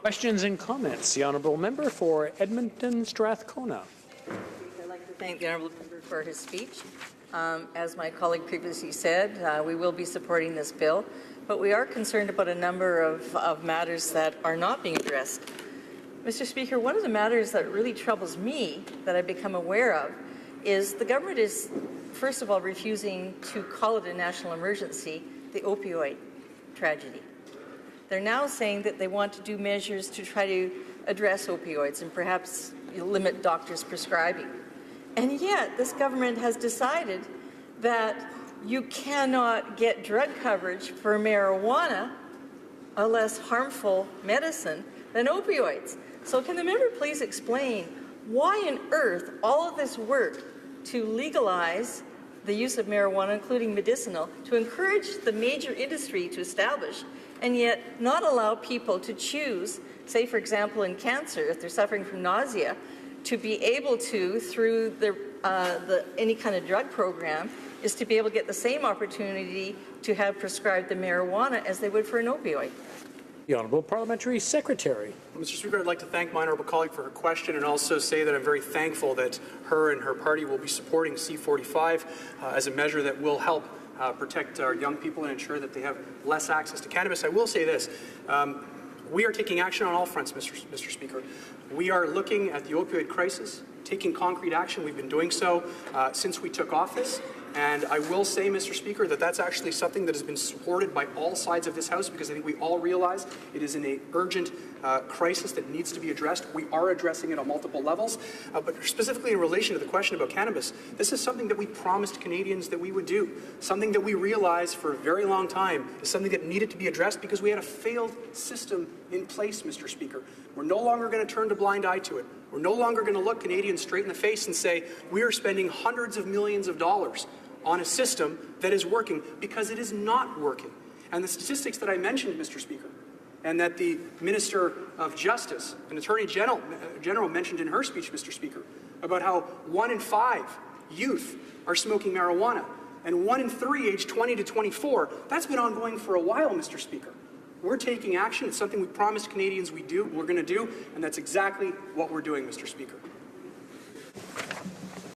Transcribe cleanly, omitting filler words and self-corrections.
Questions and comments. The honourable member for Edmonton Strathcona. I'd like to thank the honourable member for his speech. As my colleague previously said, we will be supporting this bill, but we are concerned about a number of matters that are not being addressed. Mr. Speaker, one of the matters that really troubles me that I've become aware of is the government is, first of all, refusing to call it a national emergency, the opioid tragedy. They're now saying that they want to do measures to try to address opioids and perhaps limit doctors' prescribing. And yet, this government has decided that you cannot get drug coverage for marijuana, a less harmful medicine, than opioids. So can the member please explain why on earth all of this work to legalize the use of marijuana, including medicinal, to encourage the major industry to establish, and yet not allow people to choose, say for example in cancer, if they're suffering from nausea, to be able to, through any kind of drug program, is to be able to get the same opportunity to have prescribed the marijuana as they would for an opioid. The Honourable Parliamentary Secretary. Mr. Speaker, I'd like to thank my honourable colleague for her question and also say that I'm very thankful that her and her party will be supporting C45 as a measure that will help protect our young people and ensure that they have less access to cannabis. I will say this. We are taking action on all fronts, Mr. Speaker. We are looking at the opioid crisis, taking concrete action. We've been doing so since we took office. And I will say, Mr. Speaker, that that's actually something that has been supported by all sides of this House, because I think we all realize it is an urgent crisis that needs to be addressed. We are addressing it on multiple levels. But specifically in relation to the question about cannabis, this is something that we promised Canadians that we would do, something that we realized for a very long time is something that needed to be addressed because we had a failed system in place, Mr. Speaker. We're no longer going to turn a blind eye to it. We're no longer going to look Canadians straight in the face and say, we are spending hundreds of millions of dollars on a system that is working, because it is not working. And the statistics that I mentioned, Mr. Speaker, and that the Minister of Justice and Attorney General mentioned in her speech, Mr. Speaker, about how 1 in 5 youth are smoking marijuana, and 1 in 3 aged 20 to 24, that's been ongoing for a while, Mr. Speaker. We're taking action. It's something we promised Canadians we're going to do, and that's exactly what we're doing, Mr. Speaker.